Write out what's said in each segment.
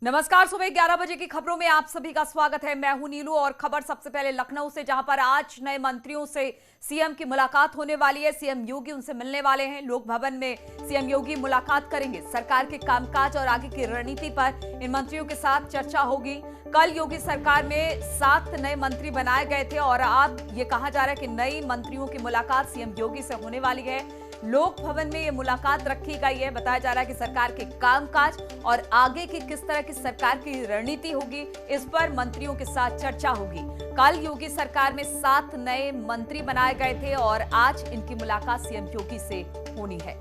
नमस्कार। सुबह 11 बजे की खबरों में आप सभी का स्वागत है। मैं हूं नीलू और खबर सबसे पहले लखनऊ से, जहां पर आज नए मंत्रियों से सीएम की मुलाकात होने वाली है। सीएम योगी उनसे मिलने वाले हैं। लोक भवन में सीएम योगी मुलाकात करेंगे। सरकार के कामकाज और आगे की रणनीति पर इन मंत्रियों के साथ चर्चा होगी। कल योगी सरकार में 7 नए मंत्री बनाए गए थे और अब ये कहा जा रहा है कि नई मंत्रियों की मुलाकात सीएम योगी से होने वाली है। लोक भवन में ये मुलाकात रखी गई है। बताया जा रहा है कि सरकार के कामकाज और आगे की किस तरह की सरकार की रणनीति होगी, इस पर मंत्रियों के साथ चर्चा होगी। कल योगी सरकार में 7 नए मंत्री बनाए गए थे और आज इनकी मुलाकात सीएम योगी से होनी है।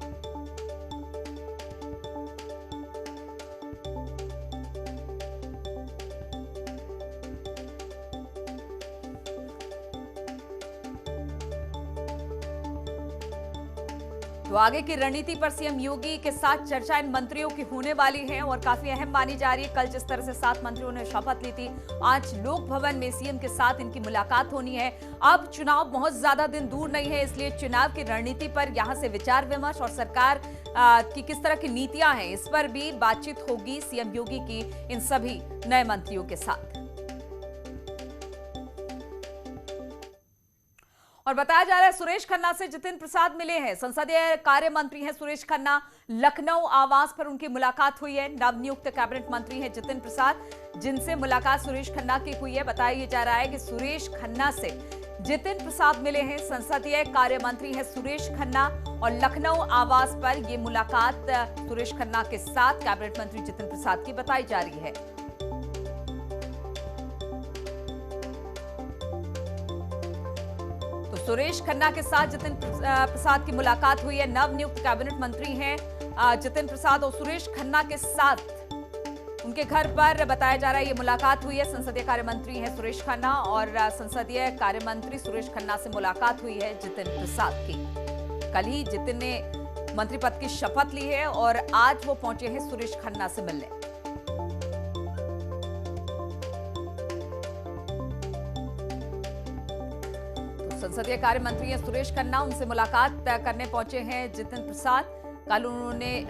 तो आगे की रणनीति पर सीएम योगी के साथ चर्चा इन मंत्रियों की होने वाली है और काफी अहम मानी जा रही है। कल जिस तरह से 7 मंत्रियों ने शपथ ली थी, आज लोक भवन में सीएम के साथ इनकी मुलाकात होनी है। अब चुनाव बहुत ज्यादा दिन दूर नहीं है, इसलिए चुनाव की रणनीति पर यहां से विचार विमर्श और सरकार की किस तरह की नीतियां हैं, इस पर भी बातचीत होगी सीएम योगी की इन सभी नए मंत्रियों के साथ। और बताया जा रहा है सुरेश खन्ना से जितिन प्रसाद मिले हैं। संसदीय कार्य मंत्री हैं सुरेश खन्ना। लखनऊ आवास पर उनकी मुलाकात हुई है। नवनियुक्त कैबिनेट मंत्री हैं जितिन प्रसाद, जिनसे मुलाकात सुरेश खन्ना की हुई है। बताया जा रहा है कि सुरेश खन्ना से जितिन प्रसाद मिले हैं। संसदीय कार्य मंत्री हैं सुरेश खन्ना और लखनऊ आवास पर यह मुलाकात सुरेश खन्ना के साथ कैबिनेट मंत्री जितिन प्रसाद की बताई जा रही है। सुरेश खन्ना के साथ जितिन प्रसाद की मुलाकात हुई है। नवनियुक्त कैबिनेट मंत्री हैं जितिन प्रसाद और सुरेश खन्ना के साथ उनके घर पर बताया जा रहा है ये मुलाकात हुई है। संसदीय कार्य मंत्री हैं सुरेश खन्ना और संसदीय कार्य मंत्री सुरेश खन्ना से मुलाकात हुई है जितिन प्रसाद की। कल ही जितिन ने मंत्री पद की शपथ ली है और आज वो पहुंचे हैं सुरेश खन्ना से मिलने। संसदीय कार्य मंत्री हैं सुरेश खन्ना, उनसे मुलाकात करने पहुंचे हैं जितिन प्रसाद। कल उन्होंने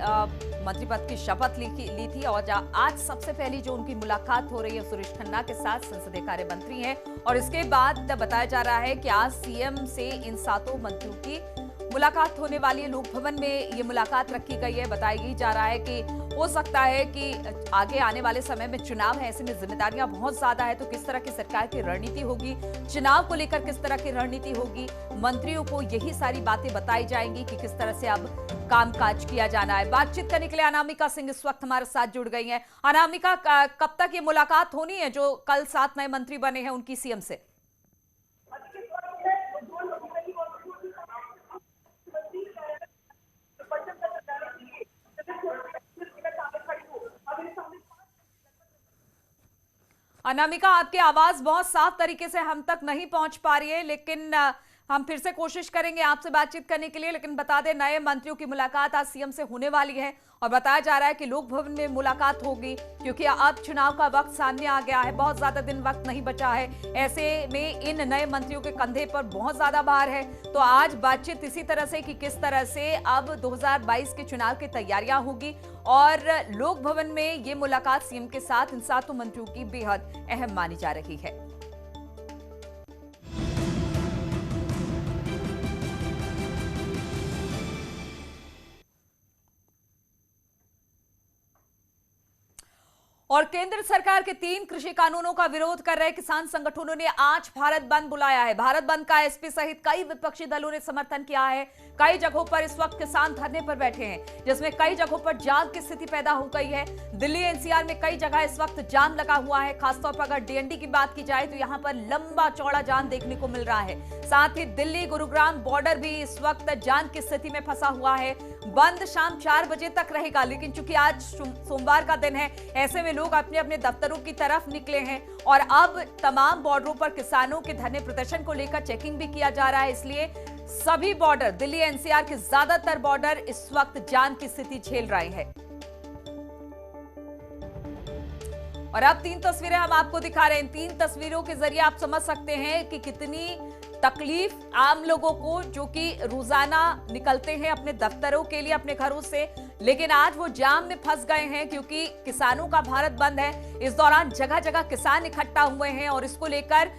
मंत्री पद की शपथ ली थी और आज सबसे पहली जो उनकी मुलाकात हो रही है सुरेश खन्ना के साथ, संसदीय कार्य मंत्री हैं। और इसके बाद बताया जा रहा है कि आज सीएम से इन 7 मंत्रियों की मुलाकात होने वाली है। लोक भवन में ये मुलाकात रखी गई है। बताया जा रहा है कि हो सकता है कि आगे आने वाले समय में चुनाव है, ऐसे में जिम्मेदारियां बहुत ज्यादा है, तो किस तरह की सरकार की रणनीति होगी, चुनाव को लेकर किस तरह की रणनीति होगी, मंत्रियों को यही सारी बातें बताई जाएंगी कि किस तरह से अब कामकाज किया जाना है। बातचीत करने के लिए अनामिका सिंह इस वक्त हमारे साथ जुड़ गई हैं। अनामिका, कब तक ये मुलाकात होनी है जो कल 7 नए मंत्री बने हैं उनकी सीएम से? अनामिका, आपकी आवाज बहुत साफ तरीके से हम तक नहीं पहुंच पा रही है, लेकिन हम फिर से कोशिश करेंगे आपसे बातचीत करने के लिए। लेकिन बता दें, नए मंत्रियों की मुलाकात आज सीएम से होने वाली है और बताया जा रहा है कि लोक भवन में मुलाकात होगी, क्योंकि अब चुनाव का वक्त सामने आ गया है। बहुत ज्यादा दिन वक्त नहीं बचा है। ऐसे में इन नए मंत्रियों के कंधे पर बहुत ज्यादा भार है। तो आज बातचीत इसी तरह से कि किस तरह से अब 2022 के चुनाव की तैयारियां होगी और लोक भवन में ये मुलाकात सीएम के साथ इन 7 मंत्रियों की बेहद अहम मानी जा रही है। और केंद्र सरकार के 3 कृषि कानूनों का विरोध कर रहे किसान संगठनों ने आज भारत बंद बुलाया है। भारत बंद का एसपी सहित कई विपक्षी दलों ने समर्थन किया है। कई जगहों पर इस वक्त किसान धरने पर बैठे हैं, जिसमें कई जगहों पर जाम की स्थिति पैदा हो गई है। दिल्ली एनसीआर में कई जगह इस वक्त जाम लगा हुआ है। खासतौर पर अगर डीएनडी की बात की जाए तो यहाँ पर लंबा चौड़ा जाम देखने को मिल रहा है। साथ ही दिल्ली गुरुग्राम बॉर्डर भी इस वक्त जाम की स्थिति में फंसा हुआ है। बंद शाम 4 बजे तक रहेगा, लेकिन चूंकि आज सोमवार का दिन है, ऐसे में लोग अपने अपने दफ्तरों की तरफ निकले हैं और अब तमाम बॉर्डरों पर किसानों के धरने प्रदर्शन को लेकर चेकिंग भी किया जा रहा है। इसलिए सभी बॉर्डर, दिल्ली एनसीआर के ज्यादातर बॉर्डर इस वक्त जाम की स्थिति झेल रहे हैं। और अब 3 तस्वीरें हम आपको दिखा रहे हैं। इन 3 तस्वीरों के जरिए आप समझ सकते हैं कि कितनी तकलीफ आम लोगों को जो कि रोजाना निकलते हैं अपने दफ्तरों के लिए अपने घरों से, लेकिन आज वो जाम में फंस गए हैं क्योंकि किसानों का भारत बंद है। इस दौरान जगह जगह किसान इकट्ठा हुए हैं और इसको लेकर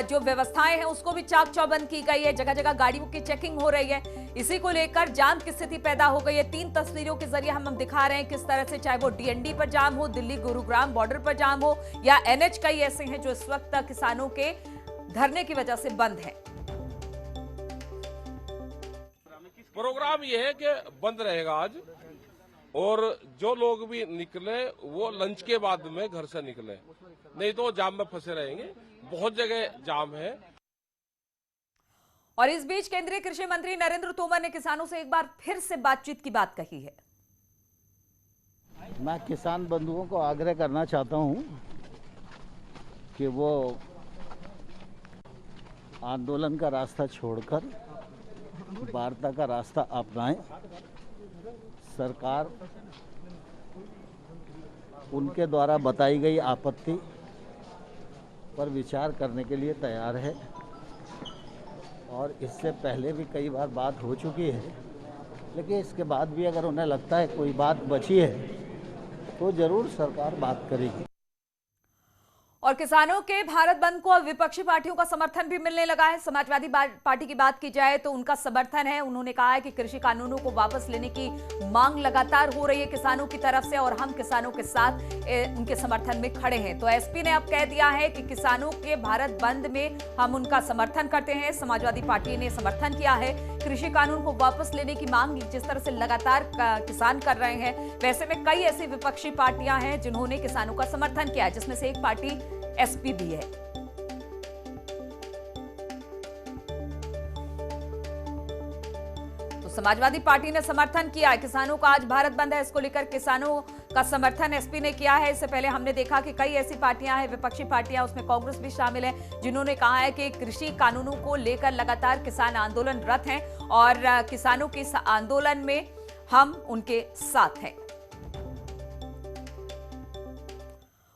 जो व्यवस्थाएं हैं उसको भी चाक चौबंद की गई है। जगह जगह गाड़ियों की चेकिंग हो रही है। इसी को लेकर जाम की स्थिति पैदा हो गई है। 3 तस्वीरों के जरिए हम दिखा रहे हैं किस तरह से, चाहे वो डीएनडी पर जाम हो, दिल्ली गुरुग्राम बॉर्डर पर जाम हो, या एनएच कई ऐसे हैं जो इस वक्त किसानों के धरने की वजह से बंद है। प्रोग्राम ये है कि बंद रहेगा आज, और जो लोग भी निकले वो लंच के बाद में घर से निकले, नहीं तो जाम में फंसे रहेंगे। बहुत जगह जाम है। और इस बीच केंद्रीय कृषि मंत्री नरेंद्र तोमर ने किसानों से एक बार फिर से बातचीत की बात कही है। मैं किसान बंधुओं को आग्रह करना चाहता हूं कि वो आंदोलन का रास्ता छोड़कर वार्ता का रास्ता अपनाएं। सरकार उनके द्वारा बताई गई आपत्ति पर विचार करने के लिए तैयार है, और इससे पहले भी कई बार बात हो चुकी है, लेकिन इसके बाद भी अगर उन्हें लगता है कोई बात बची है तो जरूर सरकार बात करेगी। और किसानों के भारत बंद को अब विपक्षी पार्टियों का समर्थन भी मिलने लगा है। समाजवादी पार्टी की बात की जाए तो उनका समर्थन है। उन्होंने कहा है कि कृषि कानूनों को वापस लेने की मांग लगातार हो रही है किसानों की तरफ से, और हम किसानों के साथ उनके समर्थन में खड़े हैं। तो एसपी ने अब कह दिया है कि किसानों के भारत बंद में हम उनका समर्थन करते हैं। समाजवादी पार्टी ने समर्थन किया है कृषि कानून को वापस लेने की मांग जिस तरह से लगातार किसान कर रहे हैं। वैसे में कई ऐसी विपक्षी पार्टियां हैं जिन्होंने किसानों का समर्थन किया है, जिसमें से एक पार्टी एसपी भी है। तो समाजवादी पार्टी ने समर्थन किया है। किसानों का आज भारत बंद है, इसको लेकर किसानों का समर्थन एसपी ने किया है। इससे पहले हमने देखा कि कई ऐसी पार्टियां हैं, विपक्षी पार्टियां, उसमें कांग्रेस भी शामिल है, जिन्होंने कहा है कि कृषि कानूनों को लेकर लगातार किसान आंदोलनरत हैं और किसानों के इस आंदोलन में हम उनके साथ हैं।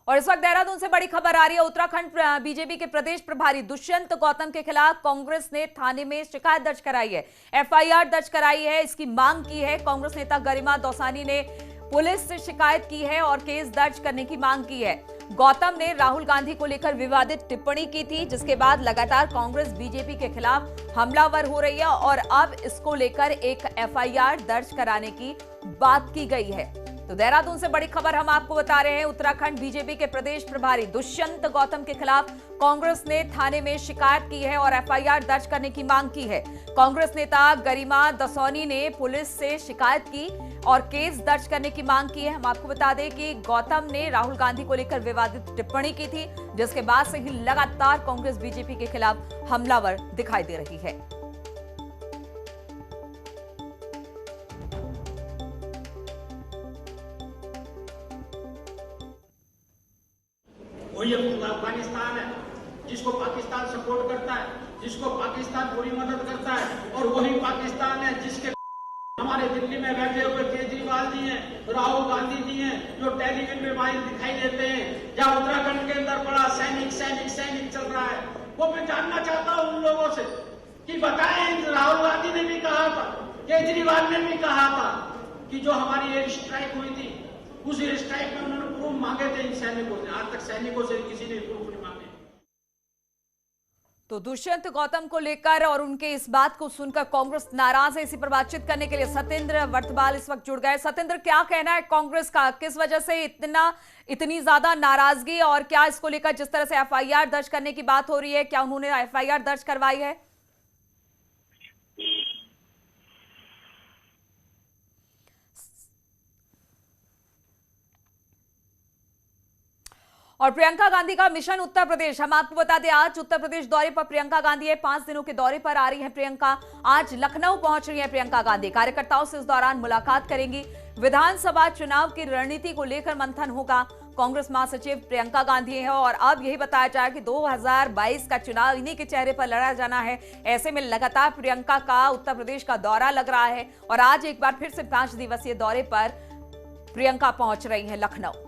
और इस वक्त देहरादून से बड़ी खबर आ रही है। उत्तराखंड बीजेपी के प्रदेश प्रभारी दुष्यंत गौतम के खिलाफ कांग्रेस ने थाने में शिकायत दर्ज कराई है, एफआईआर दर्ज कराई है। इसकी मांग की है। कांग्रेस नेता गरिमा दौसानी ने पुलिस से शिकायत की है और केस दर्ज करने की मांग की है। गौतम ने राहुल गांधी को लेकर विवादित टिप्पणी की थी, जिसके बाद लगातार कांग्रेस बीजेपी के खिलाफ हमलावर हो रही है और अब इसको लेकर एक एफआईआर दर्ज कराने की बात की गई है। तो देहरादून से बड़ी खबर हम आपको बता रहे हैं। उत्तराखंड बीजेपी के प्रदेश प्रभारी दुष्यंत गौतम के खिलाफ कांग्रेस ने थाने में शिकायत की है और एफआईआर दर्ज करने की मांग की है। कांग्रेस नेता गरिमा दसौनी ने पुलिस से शिकायत की और केस दर्ज करने की मांग की है। हम आपको बता दें कि गौतम ने राहुल गांधी को लेकर विवादित टिप्पणी की थी, जिसके बाद से ही लगातार कांग्रेस बीजेपी के खिलाफ हमलावर दिखाई दे रही है। वही अफगानिस्तान है जिसको पाकिस्तान सपोर्ट करता है, जिसको पाकिस्तान पूरी मदद करता है, और वही पाकिस्तान है जिसके हमारे दिल्ली में बैठे हुए केजरीवाल जी हैं, राहुल गांधी जी हैं, जो टेलीविजन में वाइल दिखाई देते हैं, जहां उत्तराखंड के अंदर बड़ा सैनिक सैनिक सैनिक चल रहा है। वो मैं जानना चाहता हूं उन लोगों से कि बताएं, राहुल गांधी ने भी कहा था, केजरीवाल ने भी कहा था कि जो हमारी एयर स्ट्राइक हुई थी उस एयर स्ट्राइक में उन्होंने प्रूफ मांगे थे इन सैनिकों से। आज तक सैनिकों से किसी ने प्रूफ नहीं मांगे। तो दुष्यंत गौतम को लेकर और उनके इस बात को सुनकर कांग्रेस नाराज है। इसी पर बातचीत करने के लिए सत्येंद्र वर्तवाल इस वक्त जुड़ गए। सत्येंद्र, क्या कहना है कांग्रेस का, किस वजह से इतनी ज्यादा नाराजगी, और क्या इसको लेकर जिस तरह से एफआईआर दर्ज करने की बात हो रही है, क्या उन्होंने एफआईआर दर्ज करवाई है? और प्रियंका गांधी का मिशन उत्तर प्रदेश, हम आपको बता दें आज उत्तर प्रदेश दौरे पर प्रियंका गांधी है। 5 दिनों के दौरे पर आ रही है प्रियंका। आज लखनऊ पहुंच रही है प्रियंका गांधी। कार्यकर्ताओं से इस दौरान मुलाकात करेंगी। विधानसभा चुनाव की रणनीति को लेकर मंथन होगा। कांग्रेस महासचिव प्रियंका गांधी है और अब यही बताया जा रहा है कि 2022 का चुनाव इन्हीं के चेहरे पर लड़ा जाना है। ऐसे में लगातार प्रियंका का उत्तर प्रदेश का दौरा लग रहा है और आज एक बार फिर से 5 दिवसीय दौरे पर प्रियंका पहुंच रही है लखनऊ।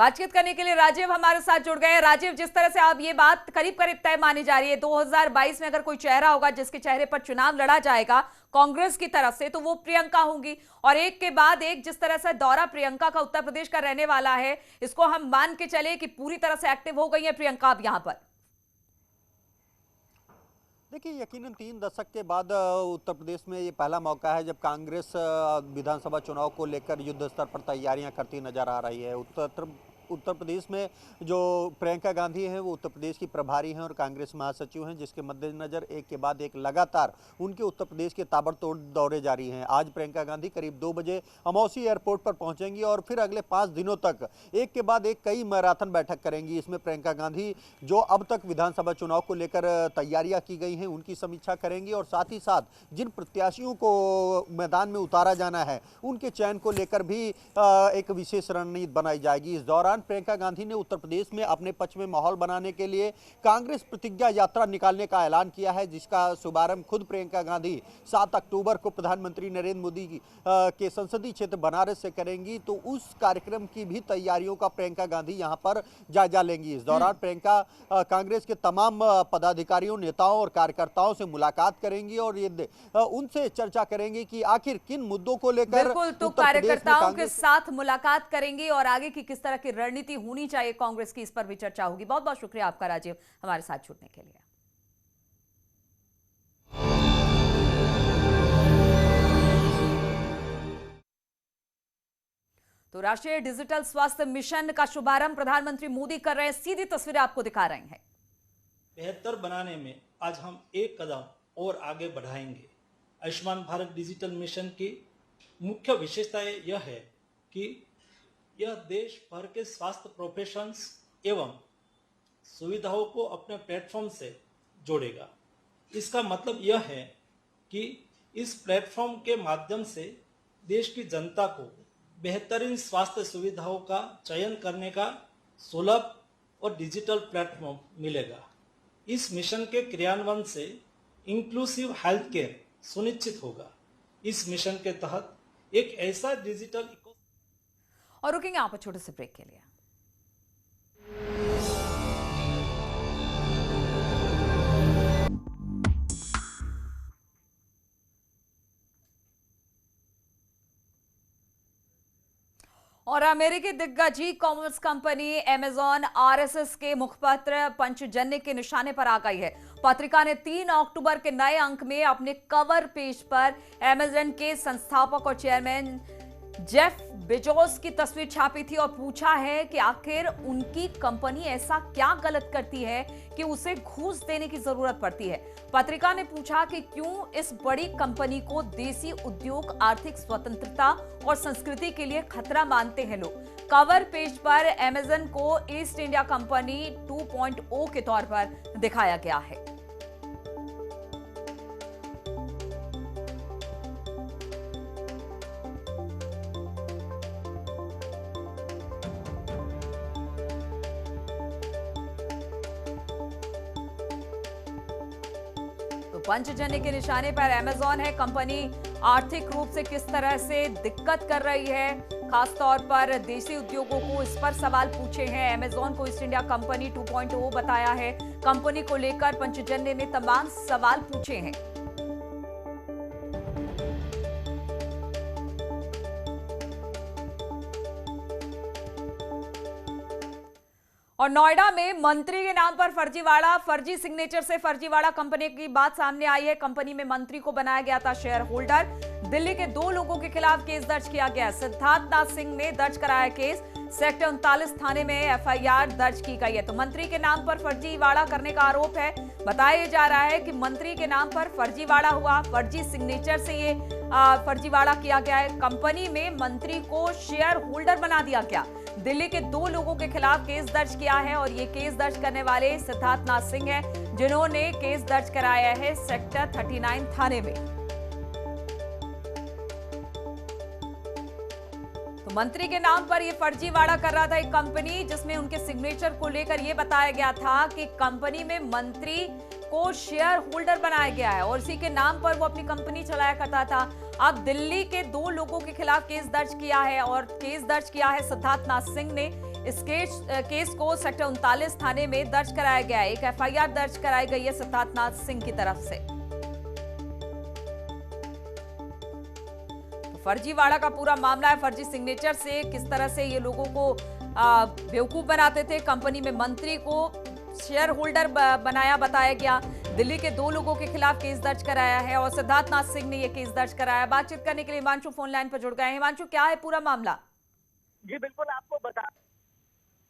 बातचीत करने के लिए राजीव हमारे साथ जुड़ गए हैं। राजीव, जिस तरह से अब ये बात करीब करीब तय मानी जा रही है, 2022 में अगर कोई चेहरा होगा जिसके चेहरे पर चुनाव लड़ा जाएगा कांग्रेस की तरफ से, तो वो प्रियंका होंगी। और एक के बाद एक जिस तरह से दौरा प्रियंका का उत्तर प्रदेश का रहने वाला है, इसको हम मान के चले कि पूरी तरह से एक्टिव हो गई है प्रियंका अब यहां पर। देखिए, यकीनन 3 दशक के बाद उत्तर प्रदेश में ये पहला मौका है जब कांग्रेस विधानसभा चुनाव को लेकर युद्ध स्तर पर तैयारियां करती नजर आ रही है। उत्तर प्रदेश में जो प्रियंका गांधी हैं वो उत्तर प्रदेश की प्रभारी हैं और कांग्रेस महासचिव हैं, जिसके मद्देनजर एक के बाद एक लगातार उनके उत्तर प्रदेश के ताबड़तोड़ दौरे जारी हैं। आज प्रियंका गांधी करीब 2 बजे अमौसी एयरपोर्ट पर पहुंचेंगी और फिर अगले 5 दिनों तक एक के बाद एक कई मैराथन बैठक करेंगी। इसमें प्रियंका गांधी जो अब तक विधानसभा चुनाव को लेकर तैयारियां की गई हैं उनकी समीक्षा करेंगी और साथ ही साथ जिन प्रत्याशियों को मैदान में उतारा जाना है उनके चयन को लेकर भी एक विशेष रणनीति बनाई जाएगी। इस दौरान प्रियंका गांधी ने उत्तर प्रदेश में अपने पक्ष में माहौल बनाने के लिए कांग्रेस प्रतिज्ञा यात्रा निकालने का ऐलान किया है, जिसका शुभारंभ खुद प्रियंका गांधी 7 अक्टूबर को प्रधानमंत्री नरेंद्र मोदी के संसदीय क्षेत्र बनारस से करेंगी। तो उस कार्यक्रम की भी तैयारियों का प्रियंका गांधी यहां पर जायजा लेंगी। इस दौरान प्रियंका कांग्रेस के तमाम पदाधिकारियों, नेताओं और कार्यकर्ताओं से मुलाकात करेंगी और ये उनसे चर्चा करेंगी कि आखिर किन मुद्दों को लेकर बिल्कुल, तो कार्यकर्ताओं के साथ मुलाकात करेंगी और आगे की किस तरह की रणनीति होनी चाहिए कांग्रेस की, इस पर भी चर्चा होगी। बहुत बहुत शुक्रिया आपका राजीव हमारे साथ जुड़ने के लिए। तो राष्ट्रीय डिजिटल स्वास्थ्य मिशन का शुभारंभ प्रधानमंत्री मोदी कर रहे हैं, सीधी तस्वीरें आपको दिखा रहे हैं। बेहतर बनाने में आज हम एक कदम और आगे बढ़ाएंगे। आयुष्मान भारत डिजिटल मिशन की मुख्य विशेषता यह है कि यह देश भर के स्वास्थ्य प्रोफेशंस एवं सुविधाओं को अपने प्लेटफॉर्म से जोड़ेगा। इसका मतलब यह है कि इस प्लेटफॉर्म के माध्यम से देश की जनता को बेहतरीन स्वास्थ्य सुविधाओं का चयन करने का सुलभ और डिजिटल प्लेटफॉर्म मिलेगा। इस मिशन के क्रियान्वयन से इंक्लूसिव हेल्थ केयर सुनिश्चित होगा। इस मिशन के तहत एक ऐसा डिजिटल और रुकेंगे आप छोटे से ब्रेक के लिए। और अमेरिकी दिग्गज e commerce company Amazon RSS के मुखपत्र पंचजन्य के निशाने पर आ गई है। पत्रिका ने 3 अक्टूबर के नए अंक में अपने कवर पेज पर अमेज़न के संस्थापक और चेयरमैन जेफ बेजोस की तस्वीर छापी थी और पूछा है कि आखिर उनकी कंपनी ऐसा क्या गलत करती है कि उसे घूस देने की जरूरत पड़ती है। पत्रिका ने पूछा कि क्यों इस बड़ी कंपनी को देसी उद्योग, आर्थिक स्वतंत्रता और संस्कृति के लिए खतरा मानते हैं लोग। कवर पेज पर अमेज़न को ईस्ट इंडिया कंपनी 2.0 के तौर पर दिखाया गया है। पंचजन्य के निशाने पर अमेज़न है। कंपनी आर्थिक रूप से किस तरह से दिक्कत कर रही है, खासतौर पर देसी उद्योगों को, इस पर सवाल पूछे हैं। अमेज़न को ईस्ट इंडिया कंपनी 2.0 बताया है। कंपनी को लेकर पंचजन्य ने तमाम सवाल पूछे हैं। और नोएडा में मंत्री के नाम पर फर्जीवाड़ा, फर्जी सिग्नेचर से फर्जीवाड़ा कंपनी की बात सामने आई है। कंपनी में मंत्री को बनाया गया था शेयर होल्डर। दिल्ली के 2 लोगों के खिलाफ केस दर्ज किया गया। सिद्धार्थ नाथ सिंह ने दर्ज कराया केस। सेक्टर 39 थाने में एफआईआर दर्ज की गई है। तो मंत्री के नाम पर फर्जीवाड़ा करने का आरोप है। बताया जा रहा है कि मंत्री के नाम पर फर्जीवाड़ा हुआ, फर्जी सिग्नेचर से ये फर्जीवाड़ा किया गया है। कंपनी में मंत्री को शेयर होल्डर बना दिया गया। दिल्ली के 2 लोगों के खिलाफ केस दर्ज किया है और ये केस दर्ज करने वाले सिद्धार्थ नाथ सिंह हैं, जिन्होंने केस दर्ज कराया है सेक्टर 39 थाने में। तो मंत्री के नाम पर ये फर्जीवाड़ा कर रहा था एक कंपनी, जिसमें उनके सिग्नेचर को लेकर यह बताया गया था कि कंपनी में मंत्री को शेयर होल्डर बनाया गया है और इसी के नाम पर वो अपनी कंपनी चलाया करता था। अब दिल्ली के 2 लोगों के खिलाफ केस दर्ज किया है और केस दर्ज किया है सिद्धार्थ नाथ सिंह ने। इस केस को सेक्टर 39 थाने में दर्ज कराया गया है। एक एफआईआर दर्ज कराई गई है सिद्धार्थनाथ सिंह की तरफ से। तो फर्जीवाड़ा का पूरा मामला है। फर्जी सिग्नेचर से किस तरह से ये लोगों को बेवकूफ बनाते थे। कंपनी में मंत्री को शेयर होल्डर बनाया बताया गया। दिल्ली के 2 लोगों के खिलाफ केस दर्ज कराया है और सिद्धार्थनाथ सिंह ने यह केस दर्ज कराया। बातचीत करने के लिए हिमांशु फोन लाइन पर जुड़ गए हैं। हिमांशु, क्या है पूरा मामला? जी बिल्कुल, आपको बता,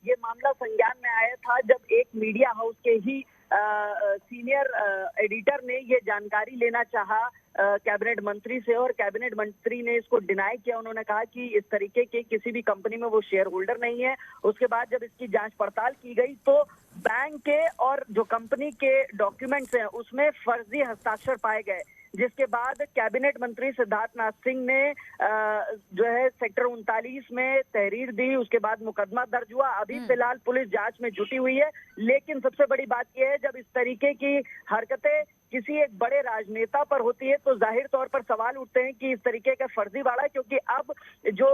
ये मामला संज्ञान में आया था जब एक मीडिया हाउस के ही सीनियर एडिटर ने ये जानकारी लेना चाहा कैबिनेट मंत्री से, और कैबिनेट मंत्री ने इसको डिनाई किया। उन्होंने कहा कि इस तरीके के किसी भी कंपनी में वो शेयर होल्डर नहीं है। उसके बाद जब इसकी जांच पड़ताल की गई तो बैंक के और जो कंपनी के डॉक्यूमेंट्स हैं उसमें फर्जी हस्ताक्षर पाए गए, जिसके बाद कैबिनेट मंत्री सिद्धार्थनाथ सिंह ने जो है सेक्टर 39 में तहरीर दी। उसके बाद मुकदमा दर्ज हुआ। अभी फिलहाल पुलिस जांच में जुटी हुई है। लेकिन सबसे बड़ी बात यह है, जब इस तरीके की हरकतें किसी एक बड़े राजनेता पर होती है तो जाहिर तौर पर सवाल उठते हैं कि इस तरीके का फर्जीवाड़ा है, क्योंकि अब जो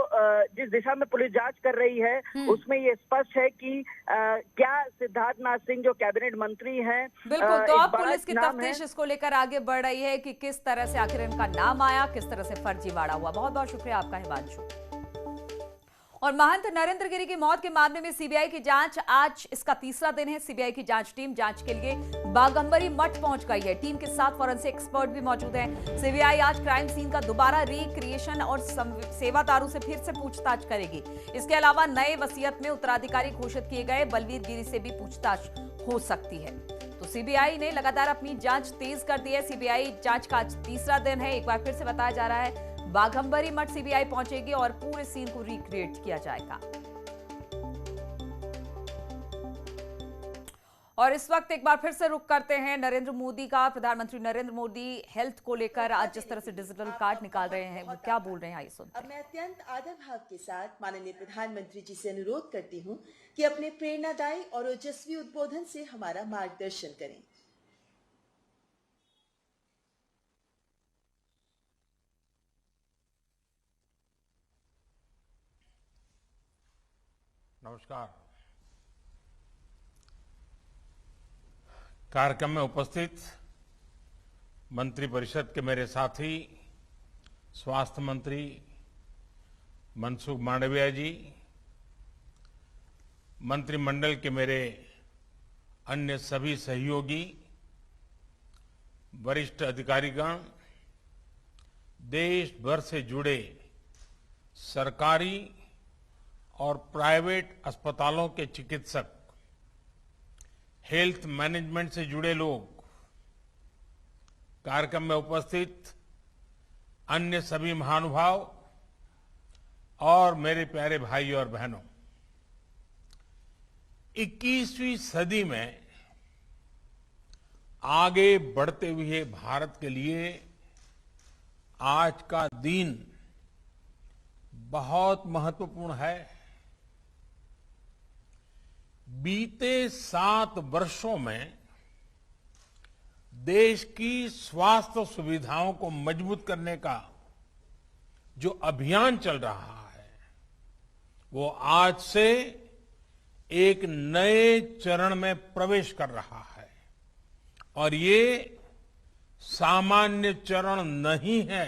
जिस दिशा में पुलिस जांच कर रही है उसमें ये स्पष्ट है कि क्या सिद्धार्थनाथ सिंह जो कैबिनेट मंत्री हैं, बिल्कुल, तो अब पुलिस की तफ्तीश इसको लेकर आगे बढ़ रही है कि किस तरह से आखिर इनका नाम आया, किस तरह से फर्जीवाड़ा हुआ। बहुत बहुत शुक्रिया आपका हिमांशु। और महंत नरेंद्र गिरी की मौत के मामले में सीबीआई की जांच आज इसका तीसरा दिन है। सीबीआई की जांच टीम जांच के लिए बाघंबरी मठ पहुंच गई है। टीम के साथ फॉरेंसिक एक्सपर्ट भी मौजूद हैं। सीबीआई आज क्राइम सीन का दोबारा रिक्रिएशन और सेवादारों से फिर से पूछताछ करेगी। इसके अलावा नए वसीयत में उत्तराधिकारी घोषित किए गए बलवीर गिरी से भी पूछताछ हो सकती है। तो सीबीआई ने लगातार अपनी जांच तेज कर दी है। सीबीआई जांच का आज तीसरा दिन है। एक बार फिर से बताया जा रहा है बाघंबरी मठ सीबीआई पहुंचेगी और पूरे सीन को रिक्रिएट किया जाएगा। और इस वक्त एक बार फिर से रुक करते हैं नरेंद्र मोदी का। प्रधानमंत्री नरेंद्र मोदी हेल्थ को लेकर आज जिस तरह से डिजिटल कार्ड निकाल रहे हैं, वो क्या बोल रहे हैं, आइए सुनते हैं। अब मैं अत्यंत आदर भाव के साथ माननीय प्रधानमंत्री जी से अनुरोध करती हूं कि अपने प्रेरणादायी और ओजस्वी उद्बोधन से हमारा मार्गदर्शन करें। नमस्कार। कार्यक्रम में उपस्थित मंत्रिपरिषद के मेरे साथी स्वास्थ्य मंत्री मनसुख मांडविया जी, मंत्रिमंडल के मेरे अन्य सभी सहयोगी, वरिष्ठ अधिकारीगण, देश भर से जुड़े सरकारी और प्राइवेट अस्पतालों के चिकित्सक, हेल्थ मैनेजमेंट से जुड़े लोग, कार्यक्रम में उपस्थित अन्य सभी महानुभाव और मेरे प्यारे भाई और बहनों, 21वीं सदी में आगे बढ़ते हुए भारत के लिए आज का दिन बहुत महत्वपूर्ण है। बीते 7 वर्षों में देश की स्वास्थ्य सुविधाओं को मजबूत करने का जो अभियान चल रहा है, वो आज से एक नए चरण में प्रवेश कर रहा है। और ये सामान्य चरण नहीं है,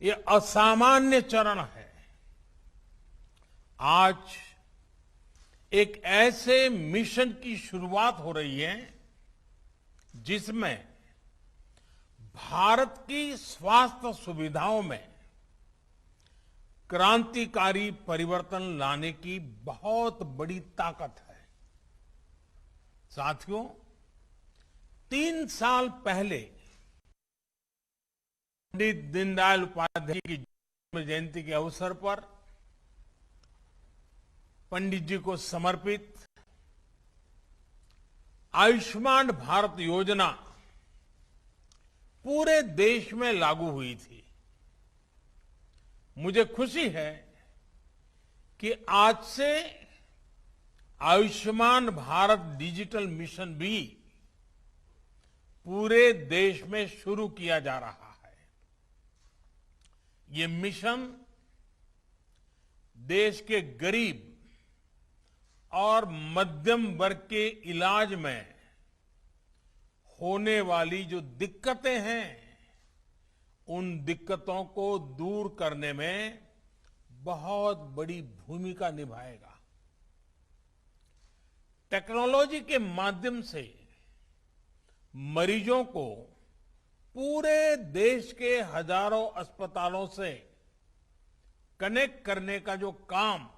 ये असामान्य चरण है। आज एक ऐसे मिशन की शुरुआत हो रही है जिसमें भारत की स्वास्थ्य सुविधाओं में क्रांतिकारी परिवर्तन लाने की बहुत बड़ी ताकत है। साथियों, 3 साल पहले पंडित दीनदयाल उपाध्याय की जन्म जयंती के अवसर पर पंडित जी को समर्पित आयुष्मान भारत योजना पूरे देश में लागू हुई थी। मुझे खुशी है कि आज से आयुष्मान भारत डिजिटल मिशन भी पूरे देश में शुरू किया जा रहा है। ये मिशन देश के गरीब और मध्यम वर्ग के इलाज में होने वाली जो दिक्कतें हैं, उन दिक्कतों को दूर करने में बहुत बड़ी भूमिका निभाएगा। टेक्नोलॉजी के माध्यम से मरीजों को पूरे देश के हजारों अस्पतालों से कनेक्ट करने का जो काम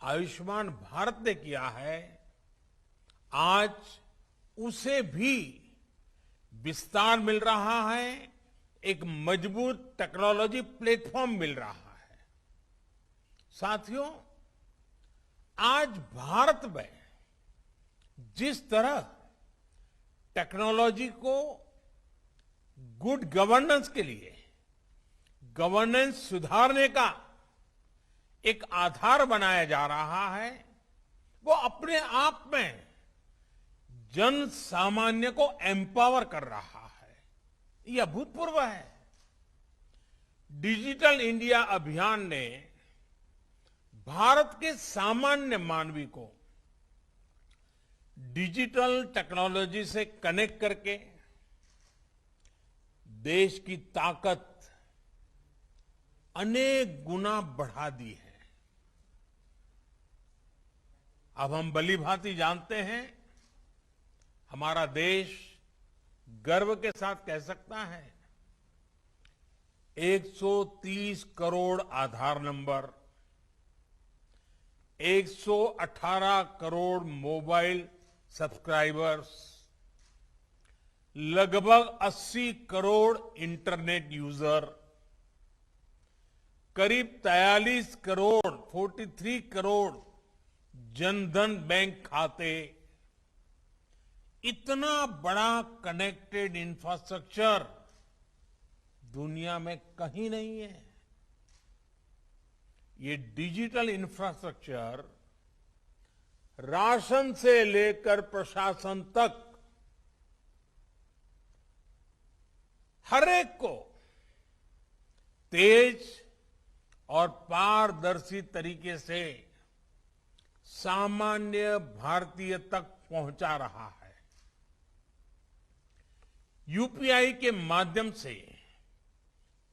आयुष्मान भारत ने किया है, आज उसे भी विस्तार मिल रहा है, एक मजबूत टेक्नोलॉजी प्लेटफॉर्म मिल रहा है। साथियों, आज भारत में जिस तरह टेक्नोलॉजी को गुड गवर्नेंस के लिए, गवर्नेंस सुधारने का एक आधार बनाया जा रहा है, वो अपने आप में जन सामान्य को एम्पावर कर रहा है। यह अभूतपूर्व है। डिजिटल इंडिया अभियान ने भारत के सामान्य मानवी को डिजिटल टेक्नोलॉजी से कनेक्ट करके देश की ताकत अनेक गुना बढ़ा दी है। अब हम भलीभांति जानते हैं, हमारा देश गर्व के साथ कह सकता है 130 करोड़ आधार नंबर, 118 करोड़ मोबाइल सब्सक्राइबर्स, लगभग 80 करोड़ इंटरनेट यूजर, करीब 43 करोड़ 43 करोड़ जनधन बैंक खाते, इतना बड़ा कनेक्टेड इंफ्रास्ट्रक्चर दुनिया में कहीं नहीं है। ये डिजिटल इंफ्रास्ट्रक्चर राशन से लेकर प्रशासन तक हर एक को तेज और पारदर्शी तरीके से सामान्य भारतीय तक पहुंचा रहा है। यूपीआई के माध्यम से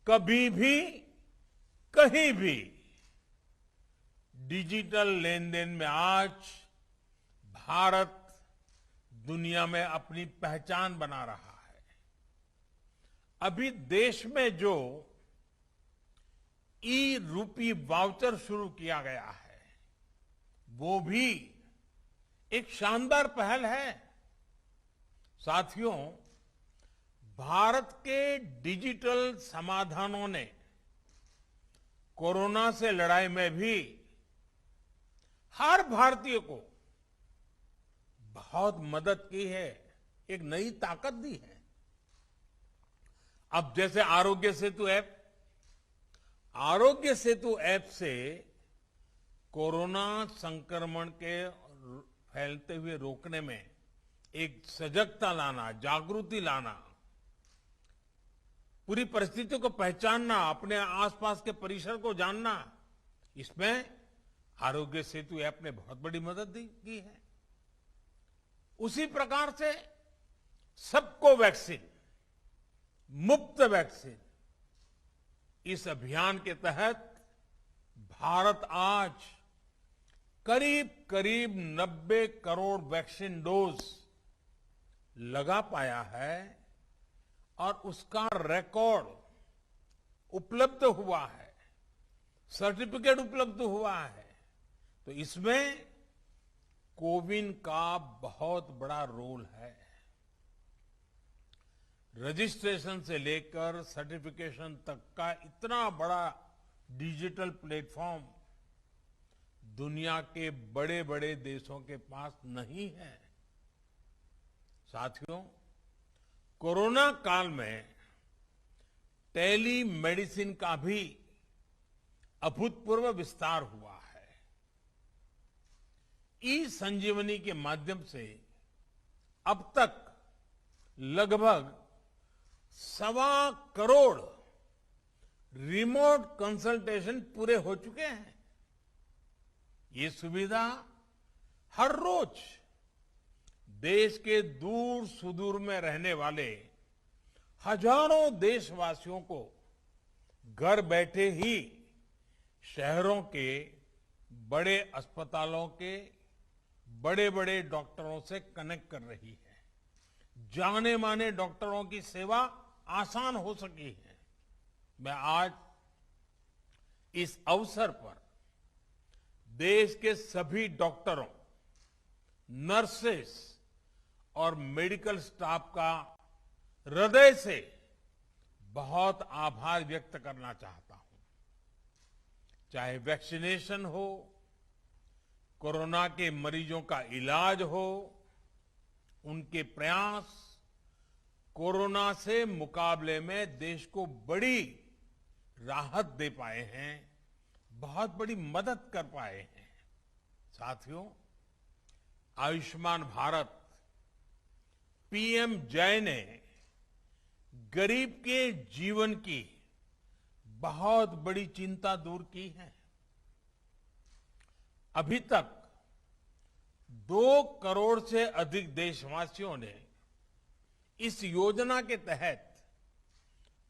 कभी भी कहीं भी डिजिटल लेनदेन में आज भारत दुनिया में अपनी पहचान बना रहा है। अभी देश में जो ई रूपी वाउचर शुरू किया गया है, वो भी एक शानदार पहल है। साथियों, भारत के डिजिटल समाधानों ने कोरोना से लड़ाई में भी हर भारतीय को बहुत मदद की है, एक नई ताकत दी है। अब जैसे आरोग्य सेतु ऐप से कोरोना संक्रमण के फैलते हुए रोकने में एक सजगता लाना, जागृति लाना, पूरी परिस्थितियों को पहचानना, अपने आसपास के परिसर को जानना, इसमें आरोग्य सेतु ऐप ने बहुत बड़ी मदद की है। उसी प्रकार से सबको वैक्सीन, मुफ्त वैक्सीन, इस अभियान के तहत भारत आज करीब करीब 90 करोड़ वैक्सीन डोज लगा पाया है और उसका रिकॉर्ड उपलब्ध हुआ है, सर्टिफिकेट उपलब्ध हुआ है। तो इसमें कोविन का बहुत बड़ा रोल है। रजिस्ट्रेशन से लेकर सर्टिफिकेशन तक का इतना बड़ा डिजिटल प्लेटफॉर्म दुनिया के बड़े बड़े देशों के पास नहीं है। साथियों, कोरोना काल में टेली मेडिसिन का भी अभूतपूर्व विस्तार हुआ है। ई संजीवनी के माध्यम से अब तक लगभग 1.25 करोड़ रिमोट कंसल्टेशन पूरे हो चुके हैं। ये सुविधा हर रोज देश के दूर सुदूर में रहने वाले हजारों देशवासियों को घर बैठे ही शहरों के बड़े अस्पतालों के बड़े बड़े डॉक्टरों से कनेक्ट कर रही है। जाने माने डॉक्टरों की सेवा आसान हो सकी है। मैं आज इस अवसर पर देश के सभी डॉक्टरों, नर्सेस और मेडिकल स्टाफ का हृदय से बहुत आभार व्यक्त करना चाहता हूं। चाहे वैक्सीनेशन हो, कोरोना के मरीजों का इलाज हो, उनके प्रयास कोरोना से मुकाबले में देश को बड़ी राहत दे पाए हैं, बहुत बड़ी मदद कर पाए हैं। साथियों, आयुष्मान भारत पीएम जय ने गरीब के जीवन की बहुत बड़ी चिंता दूर की है। अभी तक 2 करोड़ से अधिक देशवासियों ने इस योजना के तहत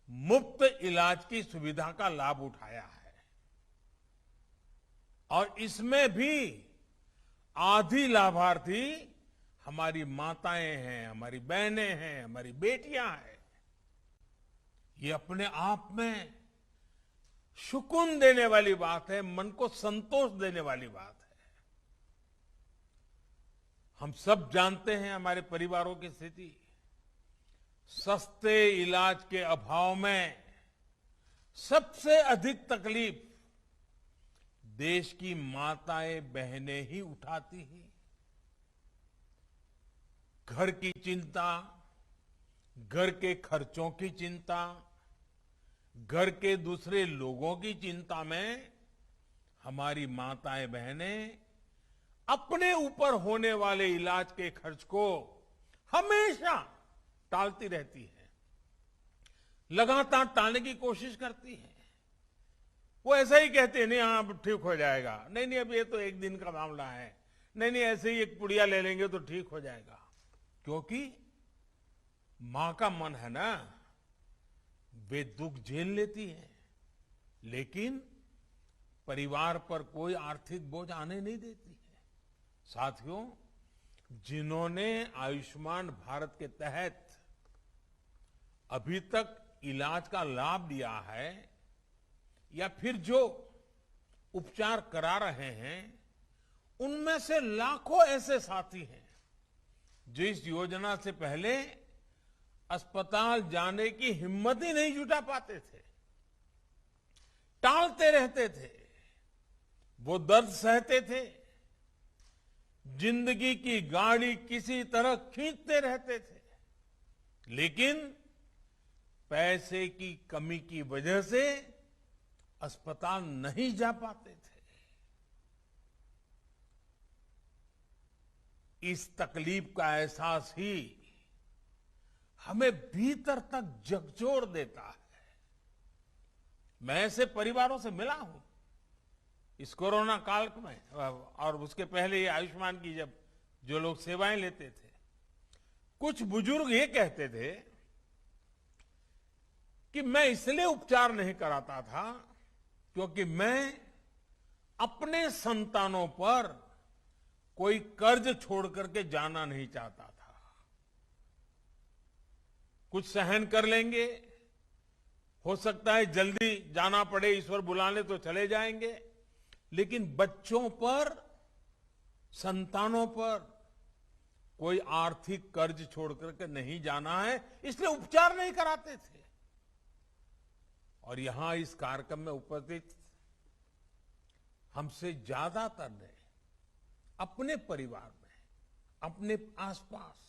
मुफ्त इलाज की सुविधा का लाभ उठाया है और इसमें भी आधी लाभार्थी हमारी माताएं हैं, हमारी बहनें हैं, हमारी बेटियां हैं। ये अपने आप में सुकून देने वाली बात है, मन को संतोष देने वाली बात है। हम सब जानते हैं हमारे परिवारों की स्थिति। सस्ते इलाज के अभाव में सबसे अधिक तकलीफ देश की माताएं बहनें ही उठाती हैं। घर की चिंता, घर के खर्चों की चिंता, घर के दूसरे लोगों की चिंता में हमारी माताएं बहनें अपने ऊपर होने वाले इलाज के खर्च को हमेशा टालती रहती है, लगातार टालने की कोशिश करती है। वो ऐसा ही कहते हैं, नहीं हाँ ठीक हो जाएगा, नहीं अब ये तो एक दिन का मामला है, नहीं ऐसे ही एक पुड़िया ले लेंगे तो ठीक हो जाएगा। क्योंकि मां का मन है ना, वे दुख झेल लेती है, लेकिन परिवार पर कोई आर्थिक बोझ आने नहीं देती है। साथियों, जिन्होंने आयुष्मान भारत के तहत अभी तक इलाज का लाभ लिया है या फिर जो उपचार करा रहे हैं, उनमें से लाखों ऐसे साथी हैं जो इस योजना से पहले अस्पताल जाने की हिम्मत ही नहीं जुटा पाते थे, टालते रहते थे, वो दर्द सहते थे, जिंदगी की गाड़ी किसी तरह खींचते रहते थे, लेकिन पैसे की कमी की वजह से अस्पताल नहीं जा पाते थे। इस तकलीफ का एहसास ही हमें भीतर तक झकझोर देता है। मैं ऐसे परिवारों से मिला हूं इस कोरोना काल में, और उसके पहले ये आयुष्मान की जब जो लोग सेवाएं लेते थे, कुछ बुजुर्ग ये कहते थे कि मैं इसलिए उपचार नहीं कराता था क्योंकि मैं अपने संतानों पर कोई कर्ज छोड़ करके जाना नहीं चाहता था। कुछ सहन कर लेंगे, हो सकता है जल्दी जाना पड़े, ईश्वर बुलाने तो चले जाएंगे, लेकिन बच्चों पर, संतानों पर कोई आर्थिक कर्ज छोड़ करके नहीं जाना है, इसलिए उपचार नहीं कराते थे। और यहां इस कार्यक्रम में उपस्थित हमसे ज्यादातर ने अपने परिवार में, अपने आसपास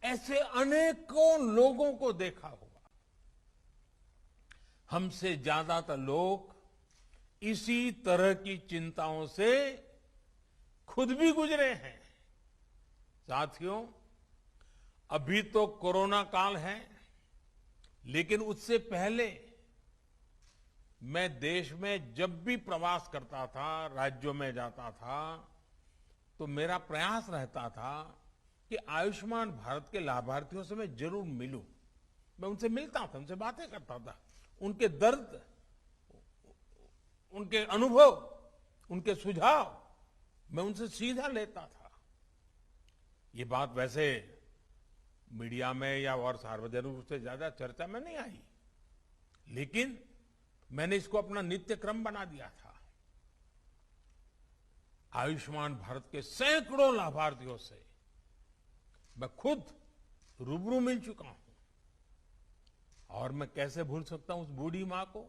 ऐसे अनेकों लोगों को देखा होगा। हमसे ज्यादातर लोग इसी तरह की चिंताओं से खुद भी गुजरे हैं। साथियों, अभी तो कोरोना काल है, लेकिन उससे पहले मैं देश में जब भी प्रवास करता था, राज्यों में जाता था, तो मेरा प्रयास रहता था कि आयुष्मान भारत के लाभार्थियों से मैं जरूर मिलूं। मैं उनसे मिलता था, उनसे बातें करता था, उनके दर्द, उनके अनुभव, उनके सुझाव मैं उनसे सीधा लेता था। ये बात वैसे मीडिया में या और सार्वजनिक रूप से ज्यादा चर्चा में नहीं आई, लेकिन मैंने इसको अपना नित्य क्रम बना दिया था। आयुष्मान भारत के सैकड़ों लाभार्थियों से मैं खुद रूबरू मिल चुका हूं, और मैं कैसे भूल सकता हूं उस बूढ़ी मां को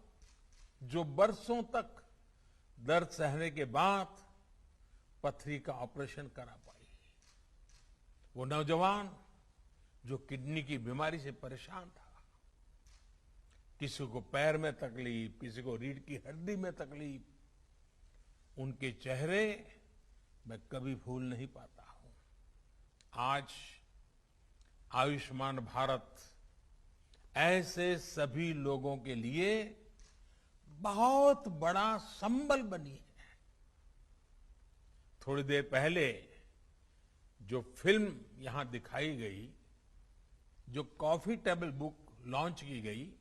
जो बरसों तक दर्द सहने के बाद पथरी का ऑपरेशन करा पाई, वो नौजवान जो किडनी की बीमारी से परेशान था, किसी को पैर में तकलीफ, किसी को रीढ़ की हड्डी में तकलीफ, उनके चेहरे मैं कभी भूल नहीं पाता हूं। आज आयुष्मान भारत ऐसे सभी लोगों के लिए बहुत बड़ा संबल बनी है। थोड़ी देर पहले जो फिल्म यहां दिखाई गई, जो कॉफी टेबल बुक लॉन्च की गई,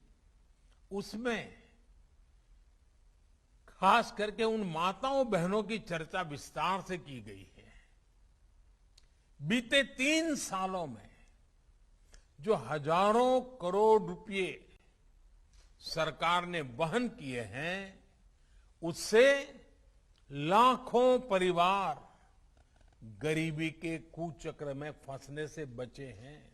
उसमें खास करके उन माताओं बहनों की चर्चा विस्तार से की गई है। बीते 3 सालों में जो हजारों करोड़ रुपए सरकार ने वहन किए हैं, उससे लाखों परिवार गरीबी के कुचक्र में फंसने से बचे हैं।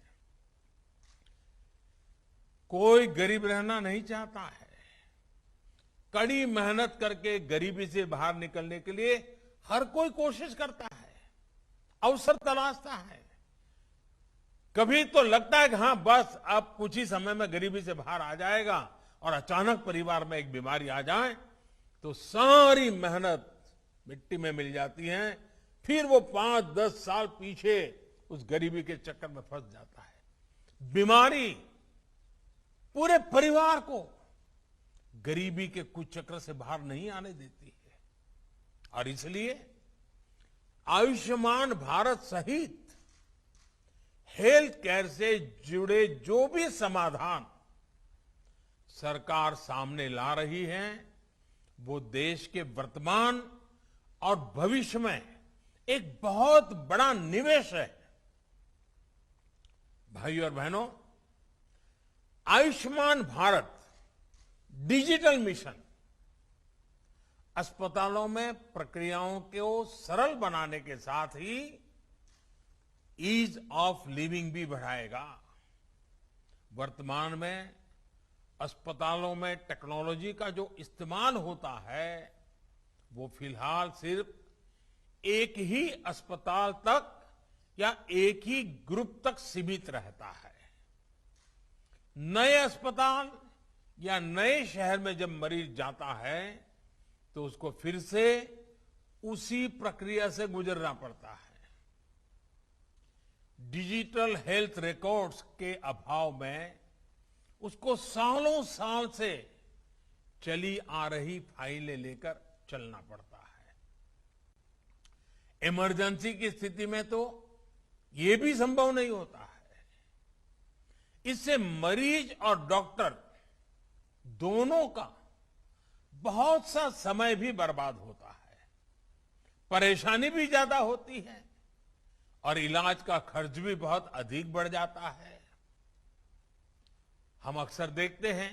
कोई गरीब रहना नहीं चाहता है। कड़ी मेहनत करके गरीबी से बाहर निकलने के लिए हर कोई कोशिश करता है, अवसर तलाशता है। कभी तो लगता है कि हाँ बस अब कुछ ही समय में गरीबी से बाहर आ जाएगा, और अचानक परिवार में एक बीमारी आ जाए तो सारी मेहनत मिट्टी में मिल जाती है। फिर वो 5-10 साल पीछे उस गरीबी के चक्कर में फंस जाता है। बीमारी पूरे परिवार को गरीबी के कुचक्र से बाहर नहीं आने देती है, और इसलिए आयुष्मान भारत सहित हेल्थ केयर से जुड़े जो भी समाधान सरकार सामने ला रही है, वो देश के वर्तमान और भविष्य में एक बहुत बड़ा निवेश है। भाइयों और बहनों, आयुष्मान भारत डिजिटल मिशन अस्पतालों में प्रक्रियाओं को सरल बनाने के साथ ही ईज ऑफ लिविंग भी बढ़ाएगा। वर्तमान में अस्पतालों में टेक्नोलॉजी का जो इस्तेमाल होता है, वो फिलहाल सिर्फ एक ही अस्पताल तक या एक ही ग्रुप तक सीमित रहता है। नए अस्पताल या नए शहर में जब मरीज जाता है तो उसको फिर से उसी प्रक्रिया से गुजरना पड़ता है। डिजिटल हेल्थ रिकॉर्ड्स के अभाव में उसको सालों साल से चली आ रही फाइलें लेकर चलना पड़ता है। इमरजेंसी की स्थिति में तो ये भी संभव नहीं होता है। इससे मरीज और डॉक्टर दोनों का बहुत सा समय भी बर्बाद होता है, परेशानी भी ज्यादा होती है, और इलाज का खर्च भी बहुत अधिक बढ़ जाता है। हम अक्सर देखते हैं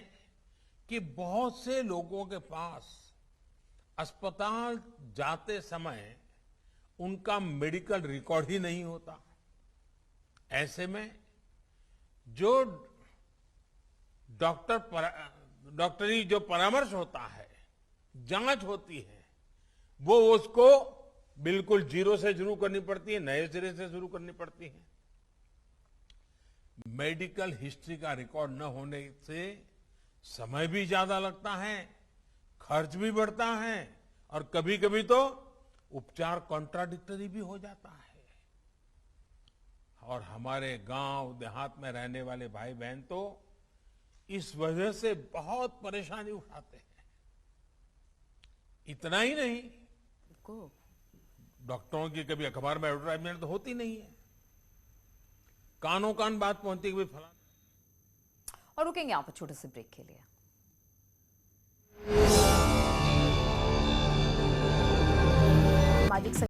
कि बहुत से लोगों के पास अस्पताल जाते समय उनका मेडिकल रिकॉर्ड ही नहीं होता। ऐसे में जो डॉक्टरी जो परामर्श होता है, जांच होती है, वो उसको बिल्कुल जीरो से शुरू करनी पड़ती है, नए सिरे से शुरू करनी पड़ती है। मेडिकल हिस्ट्री का रिकॉर्ड न होने से समय भी ज्यादा लगता है, खर्च भी बढ़ता है, और कभी कभी तो उपचार कॉन्ट्राडिक्टरी भी हो जाता है। और हमारे गांव देहात में रहने वाले भाई बहन तो इस वजह से बहुत परेशानी उठाते हैं। इतना ही नहीं, डॉक्टरों की कभी अखबार में एडवर्टाइजमेंट तो होती नहीं है, कानों कान बात पहुंचती है कि भाई फलाना। और रुकेंगे यहाँ पर छोटे से ब्रेक के लिए। सामाजिक